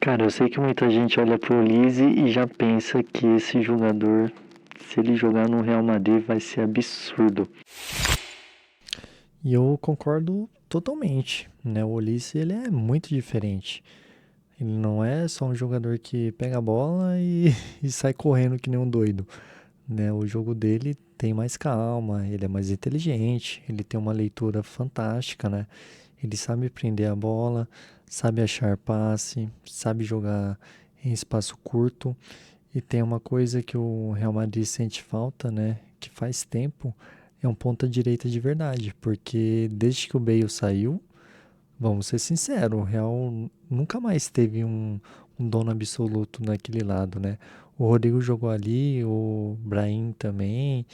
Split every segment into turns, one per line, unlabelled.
Cara, eu sei que muita gente olha pro Olise e já pensa que esse jogador, se ele jogar no Real Madrid, vai ser absurdo.
E eu concordo totalmente, né? O Olise, ele é muito diferente. Ele não é só um jogador que pega a bola e sai correndo que nem um doido, né? O jogo dele tem mais calma, ele é mais inteligente, ele tem uma leitura fantástica, né? Ele sabe prender a bola, sabe achar passe, sabe jogar em espaço curto. E tem uma coisa que o Real Madrid sente falta, né? Que faz tempo, é um ponta-direita de verdade. Porque desde que o Bale saiu, vamos ser sinceros, o Real nunca mais teve um dono absoluto naquele lado, né? O Rodrigo jogou ali, o Brahim também.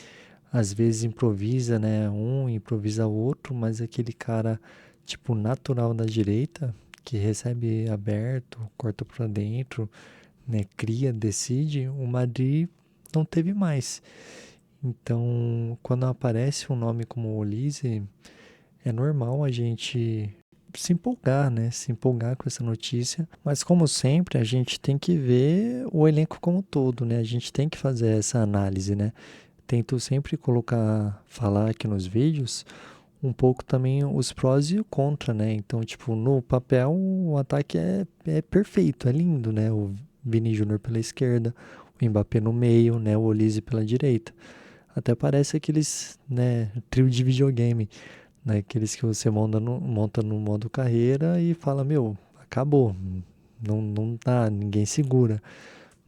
Às vezes improvisa, né? Um improvisa o outro, mas aquele cara, tipo, natural da direita, que recebe aberto, corta pra dentro, né, cria, decide, o Madrid não teve mais. Então, quando aparece um nome como o Olise, é normal a gente se empolgar, né? Se empolgar com essa notícia. Mas como sempre, a gente tem que ver o elenco como um todo, né? A gente tem que fazer essa análise, né? Tento sempre colocar, falar aqui nos vídeos um pouco também os prós e o contra, né? Então, tipo, no papel o ataque é perfeito, é lindo, né? O Vini Júnior pela esquerda, o Mbappé no meio, né? O Olise pela direita. Até parece aqueles, né, trio de videogame, né? Aqueles que você monta no modo carreira e fala, meu, acabou. Não dá, ninguém segura.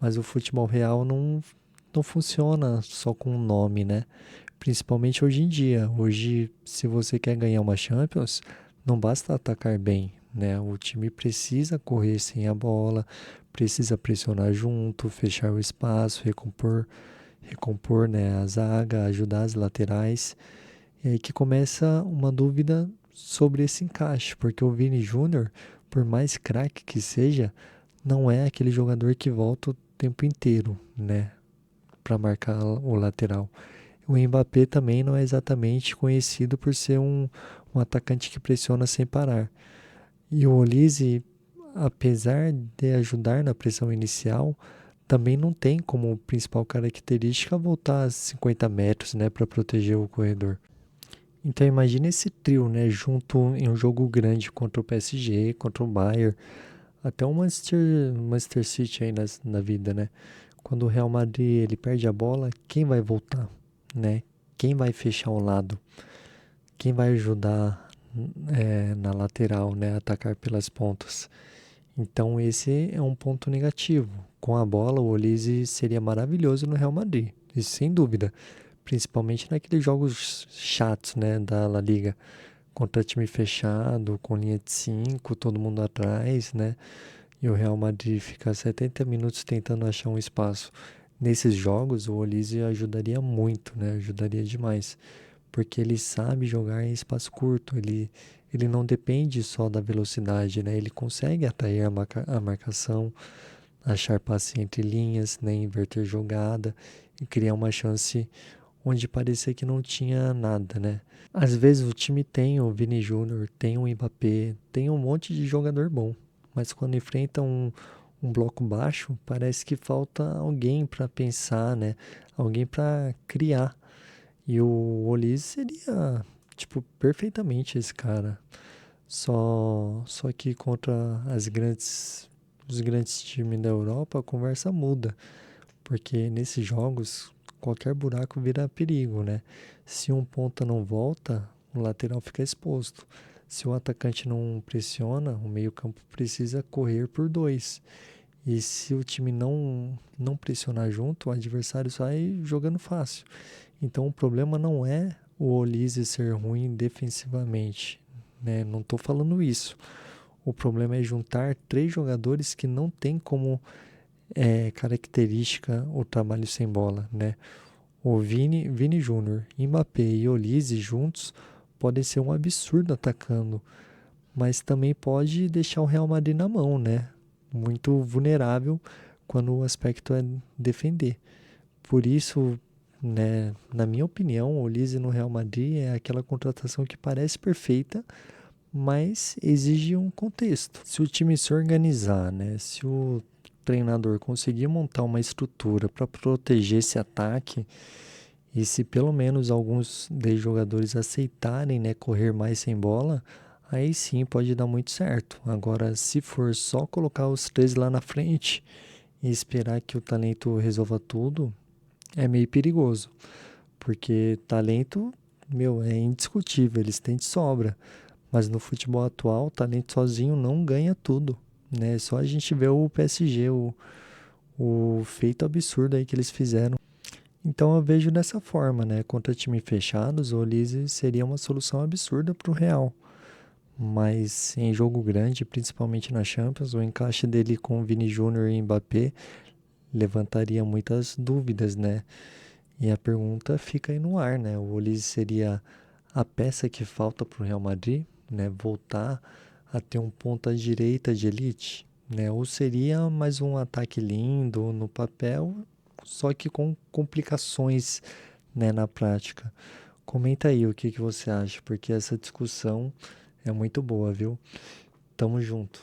Mas o futebol real não funciona só com o nome, né? Principalmente hoje em dia. Hoje, se você quer ganhar uma Champions, não basta atacar bem, né? O time precisa correr sem a bola, precisa pressionar junto, fechar o espaço, recompor, né, a zaga, ajudar as laterais. E aí que começa uma dúvida sobre esse encaixe, porque o Vini Júnior, por mais craque que seja, não é aquele jogador que volta o tempo inteiro, né, para marcar o lateral. O Mbappé também não é exatamente conhecido por ser um atacante que pressiona sem parar. E o Olise, apesar de ajudar na pressão inicial, também não tem como principal característica voltar a 50 metros, né, para proteger o corredor. Então imagine esse trio, né, junto em um jogo grande contra o PSG, contra o Bayern, até o Manchester City aí na vida, né? Quando o Real Madrid ele perde a bola, quem vai voltar, né? Quem vai fechar o lado? Quem vai ajudar na lateral, né? Atacar pelas pontas. Então esse é um ponto negativo. Com a bola, o Olise seria maravilhoso no Real Madrid, isso sem dúvida. Principalmente naqueles jogos chatos, né, da La Liga. Contra time fechado, com linha de 5, todo mundo atrás, né? E o Real Madrid fica 70 minutos tentando achar um espaço. Nesses jogos, o Olise ajudaria muito, né? Ajudaria demais. Porque ele sabe jogar em espaço curto. Ele não depende só da velocidade, né? Ele consegue atrair a marcação, achar passe entre linhas, né? Inverter jogada e criar uma chance onde parecia que não tinha nada, né? Às vezes o time tem o Vini Júnior, tem o Mbappé, tem um monte de jogador bom, mas quando enfrenta um bloco baixo, parece que falta alguém para pensar, né? Alguém para criar. E o Olise seria, tipo, perfeitamente esse cara. Só que contra os grandes times da Europa, a conversa muda. Porque nesses jogos, qualquer buraco vira perigo, né? Se um ponta não volta, o lateral fica exposto. Se o atacante não pressiona, o meio-campo precisa correr por dois. E se o time não pressionar junto, o adversário sai jogando fácil. Então o problema não é o Olise ser ruim defensivamente, né? Não estou falando isso. O problema é juntar três jogadores que não tem como característica o trabalho sem bola, né? O Vini Júnior, Mbappé e Olise juntos podem ser um absurdo atacando, mas também pode deixar o Real Madrid na mão, né? Muito vulnerável quando o aspecto é defender. Por isso, na minha opinião, o Olise no Real Madrid é aquela contratação que parece perfeita, mas exige um contexto. Se o time se organizar, né? Se o treinador conseguir montar uma estrutura para proteger esse ataque, e se pelo menos alguns dos jogadores aceitarem, né, correr mais sem bola, aí sim pode dar muito certo. Agora, se for só colocar os três lá na frente e esperar que o talento resolva tudo, é meio perigoso. Porque talento, meu, é indiscutível, eles têm de sobra. Mas no futebol atual, talento sozinho não ganha tudo, né? Só a gente vê o PSG, o feito absurdo aí que eles fizeram. Então eu vejo dessa forma, né? Contra times fechados, o Olise seria uma solução absurda para o Real. Mas em jogo grande, principalmente na Champions, o encaixe dele com Vini Júnior e Mbappé levantaria muitas dúvidas, né? E a pergunta fica aí no ar, né? O Olise seria a peça que falta para o Real Madrid, né? Voltar a ter um ponta direita de elite, né? Ou seria mais um ataque lindo no papel, só que com complicações, né, na prática. Comenta aí o que você acha, porque essa discussão é muito boa, viu? Tamo junto.